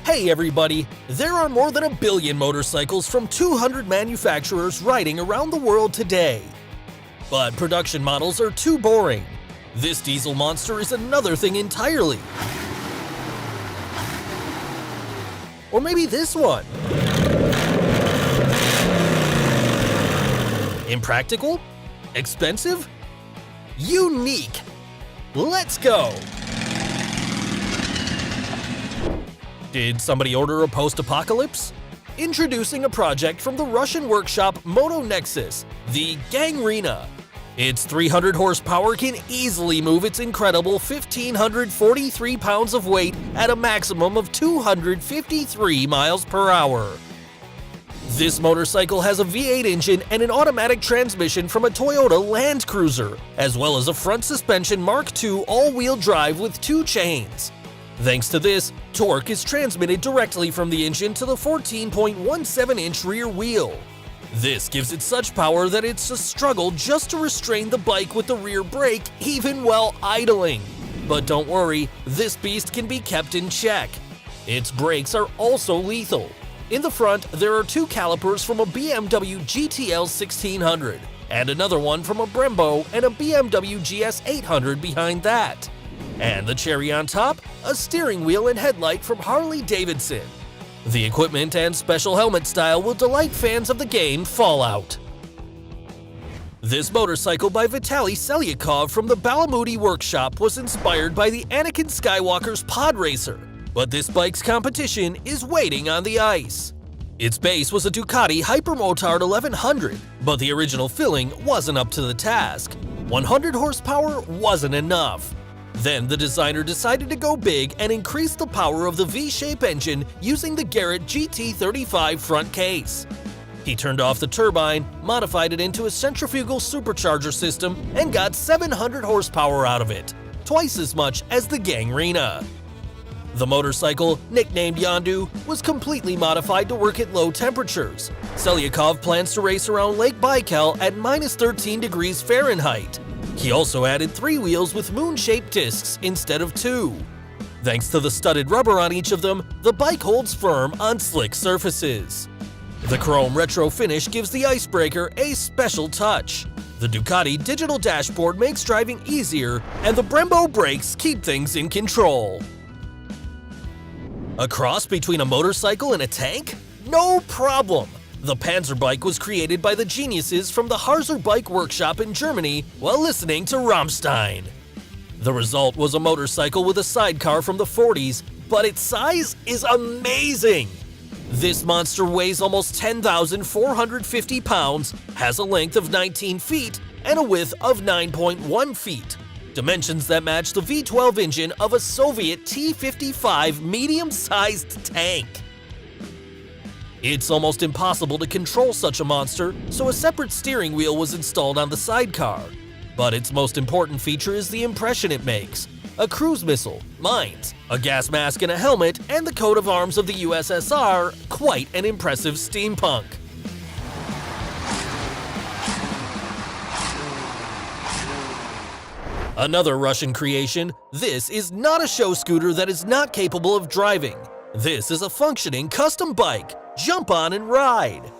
Hey everybody, there are more than 1 billion motorcycles from 200 manufacturers riding around the world today. But production models are too boring. This diesel monster is another thing entirely. Or maybe this one. Impractical? Expensive? Unique! Let's go! Did somebody order a post-apocalypse? Introducing a project from the Russian workshop Moto Nexus, the Gangrena. Its 300 horsepower can easily move its incredible 1,543 pounds of weight at a maximum of 253 miles per hour. This motorcycle has a V8 engine and an automatic transmission from a Toyota Land Cruiser, as well as a front suspension Mark II all-wheel drive with 2 chains. Thanks to this, torque is transmitted directly from the engine to the 14.17-inch rear wheel. This gives it such power that it's a struggle just to restrain the bike with the rear brake even while idling. But don't worry, this beast can be kept in check. Its brakes are also lethal. In the front, there are 2 calipers from a BMW GTL 1600, and another one from a Brembo and a BMW GS 800 behind that. And the cherry on top, a steering wheel and headlight from Harley-Davidson. The equipment and special helmet style will delight fans of the game Fallout. This motorcycle by Vitaly Selyakov from the Balamuti workshop was inspired by the Anakin Skywalker's pod racer, but this bike's competition is waiting on the ice. Its base was a Ducati Hypermotard 1100, but the original filling wasn't up to the task. 100 horsepower wasn't enough. Then the designer decided to go big and increase the power of the V-shape engine using the Garrett GT35 front case. He turned off the turbine, modified it into a centrifugal supercharger system, and got 700 horsepower out of it, twice as much as the Gangrena. The motorcycle, nicknamed Yondu, was completely modified to work at low temperatures. Selyakov plans to race around Lake Baikal at -13 degrees Fahrenheit. He also added 3 wheels with moon-shaped discs instead of 2. Thanks to the studded rubber on each of them, the bike holds firm on slick surfaces. The chrome retro finish gives the icebreaker a special touch. The Ducati digital dashboard makes driving easier, and the Brembo brakes keep things in control. A cross between a motorcycle and a tank? No problem! The Panzer bike was created by the geniuses from the Harzer Bike Workshop in Germany while listening to Rammstein. The result was a motorcycle with a sidecar from the 40s, but its size is amazing! This monster weighs almost 10,450 pounds, has a length of 19 feet, and a width of 9.1 feet. Dimensions that match the V12 engine of a Soviet T-55 medium-sized tank. It's almost impossible to control such a monster, so a separate steering wheel was installed on the sidecar. But its most important feature is the impression it makes. A cruise missile, mines, a gas mask and a helmet, and the coat of arms of the USSR, quite an impressive steampunk. Another Russian creation, this is not a show scooter that is not capable of driving. This is a functioning custom bike. Jump on and ride!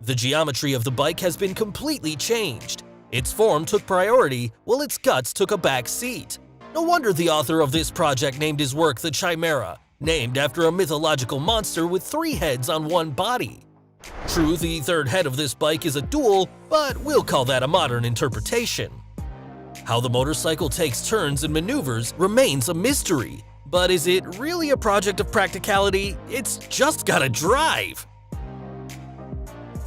The geometry of the bike has been completely changed. Its form took priority, while its guts took a back seat. No wonder the author of this project named his work the Chimera, named after a mythological monster with 3 heads on one body. True, the 3rd head of this bike is a dual, but we'll call that a modern interpretation. How the motorcycle takes turns and maneuvers remains a mystery. But is it really a project of practicality? It's just gotta drive!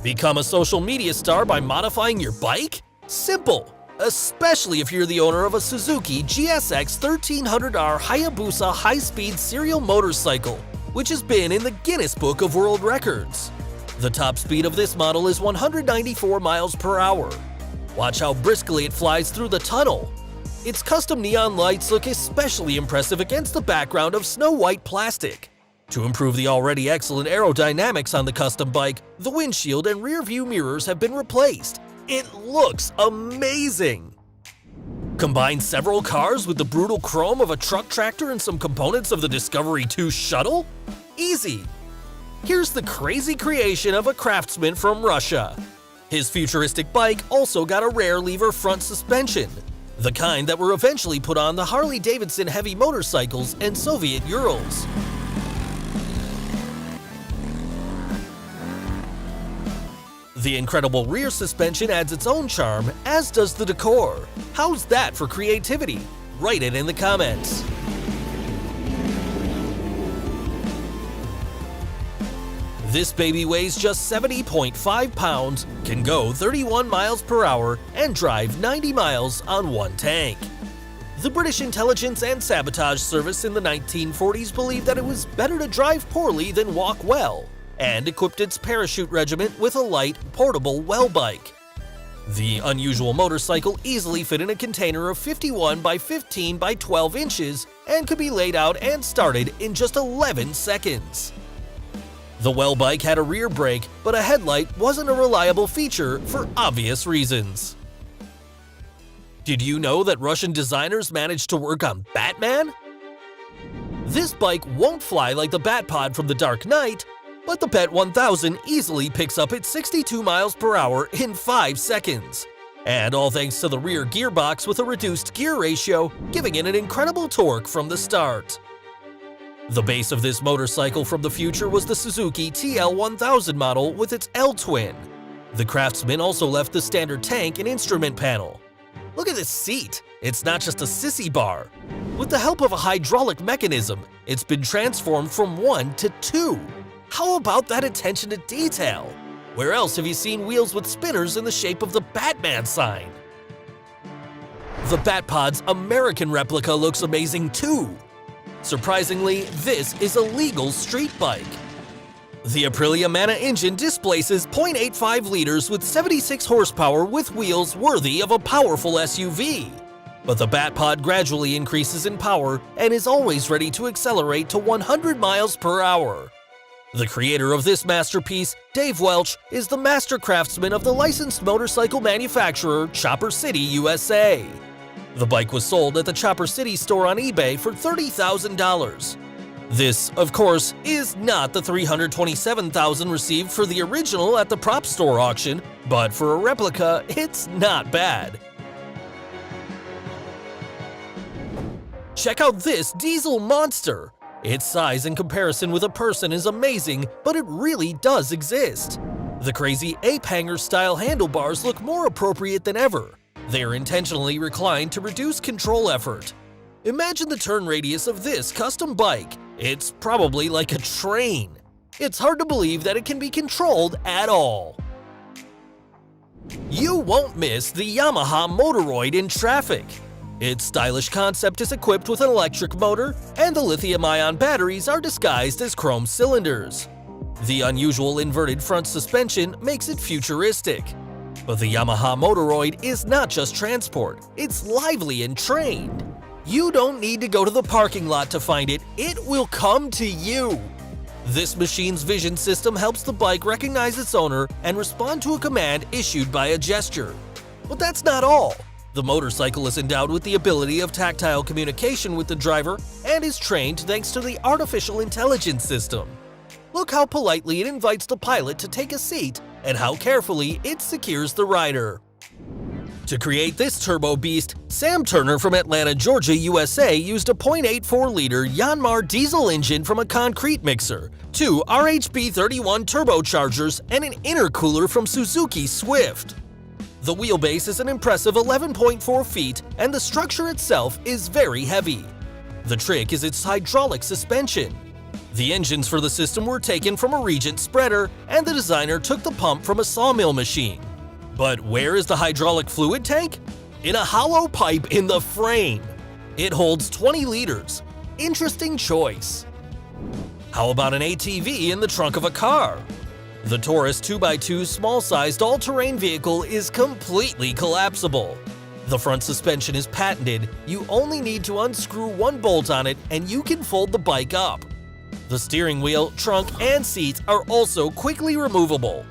Become a social media star by modifying your bike? Simple! Especially if you're the owner of a Suzuki GSX 1300R Hayabusa high-speed serial motorcycle, which has been in the Guinness Book of World Records. The top speed of this model is 194 miles per hour. Watch how briskly it flies through the tunnel. Its custom neon lights look especially impressive against the background of snow-white plastic. To improve the already excellent aerodynamics on the custom bike, the windshield and rear view mirrors have been replaced. It looks amazing! Combine several cars with the brutal chrome of a truck tractor and some components of the Discovery 2 shuttle? Easy! Here's the crazy creation of a craftsman from Russia. His futuristic bike also got a rare lever front suspension, the kind that were eventually put on the Harley-Davidson heavy motorcycles and Soviet Urals. The incredible rear suspension adds its own charm, as does the decor. How's that for creativity? Write it in the comments. This baby weighs just 70.5 pounds, can go 31 miles per hour, and drive 90 miles on one tank. The British Intelligence and Sabotage Service in the 1940s believed that it was better to drive poorly than walk well, and equipped its parachute regiment with a light, portable well bike. The unusual motorcycle easily fit in a container of 51 by 15 by 12 inches and could be laid out and started in just 11 seconds. The well bike had a rear brake, but a headlight wasn't a reliable feature for obvious reasons. Did you know that Russian designers managed to work on Batman? This bike won't fly like the Batpod from The Dark Knight, but the Bet 1000 easily picks up at 62 miles per hour in 5 seconds. And all thanks to the rear gearbox with a reduced gear ratio, giving it an incredible torque from the start. The base of this motorcycle from the future was the Suzuki TL1000 model with its L-twin. The craftsman also left the standard tank and instrument panel. Look at this seat, it's not just a sissy bar. With the help of a hydraulic mechanism, it's been transformed from 1 to 2. How about that attention to detail? Where else have you seen wheels with spinners in the shape of the Batman sign? The Batpod's American replica looks amazing too. Surprisingly, this is a legal street bike. The Aprilia Mana engine displaces 0.85 liters with 76 horsepower with wheels worthy of a powerful SUV. But the Batpod gradually increases in power and is always ready to accelerate to 100 miles per hour. The creator of this masterpiece, Dave Welch, is the master craftsman of the licensed motorcycle manufacturer Chopper City, USA. The bike was sold at the Chopper City store on eBay for $30,000. This, of course, is not the $327,000 received for the original at the prop store auction, but for a replica, it's not bad. Check out this diesel monster! Its size in comparison with a person is amazing, but it really does exist. The crazy ape-hanger-style handlebars look more appropriate than ever. They are intentionally reclined to reduce control effort. Imagine the turn radius of this custom bike. It's probably like a train. It's hard to believe that it can be controlled at all. You won't miss the Yamaha Motoroid in traffic. Its stylish concept is equipped with an electric motor, and the lithium-ion batteries are disguised as chrome cylinders. The unusual inverted front suspension makes it futuristic. But the Yamaha Motoroid is not just transport, it's lively and trained. You don't need to go to the parking lot to find it, it will come to you. This machine's vision system helps the bike recognize its owner and respond to a command issued by a gesture. But that's not all. The motorcycle is endowed with the ability of tactile communication with the driver and is trained thanks to the artificial intelligence system. Look how politely it invites the pilot to take a seat and how carefully it secures the rider. To create this turbo beast, Sam Turner from Atlanta, Georgia, USA used a 0.84-liter Yanmar diesel engine from a concrete mixer, 2 RHB31 turbochargers, and an intercooler from Suzuki Swift. The wheelbase is an impressive 11.4 feet, and the structure itself is very heavy. The trick is its hydraulic suspension. The engines for the system were taken from a Regent spreader, and the designer took the pump from a sawmill machine. But where is the hydraulic fluid tank? In a hollow pipe in the frame. It holds 20 liters. Interesting choice. How about an ATV in the trunk of a car? The Taurus 2x2 small-sized all-terrain vehicle is completely collapsible. The front suspension is patented. You only need to unscrew one bolt on it and you can fold the bike up. The steering wheel, trunk, and seats are also quickly removable.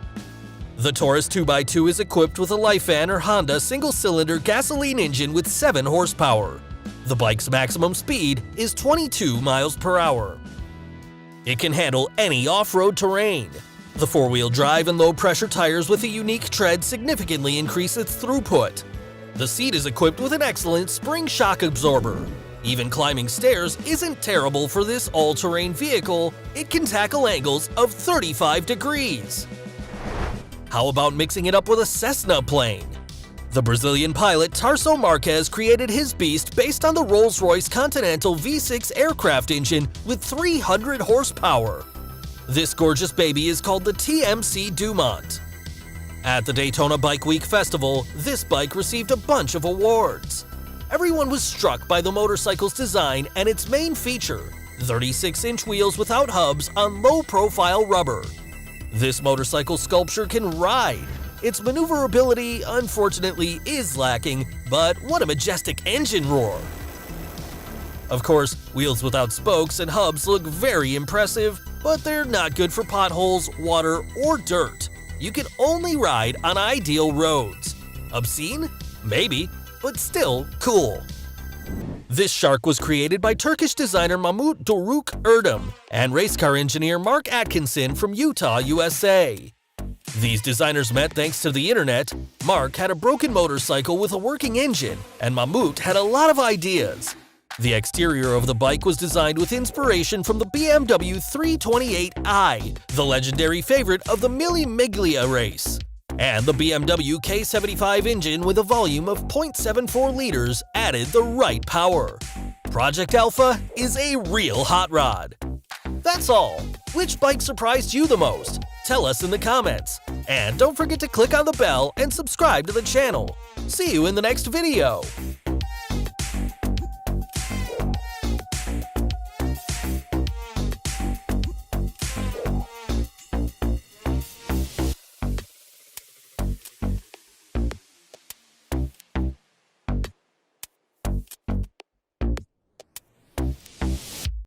The Taurus 2x2 is equipped with a Lifan or Honda single-cylinder gasoline engine with 7 horsepower. The bike's maximum speed is 22 miles per hour. It can handle any off-road terrain. The 4-wheel drive and low-pressure tires with a unique tread significantly increase its throughput. The seat is equipped with an excellent spring shock absorber. Even climbing stairs isn't terrible for this all-terrain vehicle. It can tackle angles of 35 degrees. How about mixing it up with a Cessna plane? The Brazilian pilot Tarso Marques created his beast based on the Rolls-Royce Continental V6 aircraft engine with 300 horsepower. This gorgeous baby is called the TMC Dumont. At the Daytona Bike Week Festival, this bike received a bunch of awards. Everyone was struck by the motorcycle's design and its main feature, 36-inch wheels without hubs on low-profile rubber. This motorcycle sculpture can ride. Its maneuverability, unfortunately, is lacking, but what a majestic engine roar! Of course, wheels without spokes and hubs look very impressive, but they're not good for potholes, water, or dirt. You can only ride on ideal roads. Obscene? Maybe, but still cool. This shark was created by Turkish designer Mahmut Doruk Erdem and race car engineer Mark Atkinson from Utah, USA. These designers met thanks to the internet. Mark had a broken motorcycle with a working engine, and Mahmut had a lot of ideas. The exterior of the bike was designed with inspiration from the BMW 328i, the legendary favorite of the Mille Miglia race. And the BMW K75 engine with a volume of 0.74 liters added the right power. Project Alpha is a real hot rod. That's all. Which bike surprised you the most? Tell us in the comments. And don't forget to click on the bell and subscribe to the channel. See you in the next video.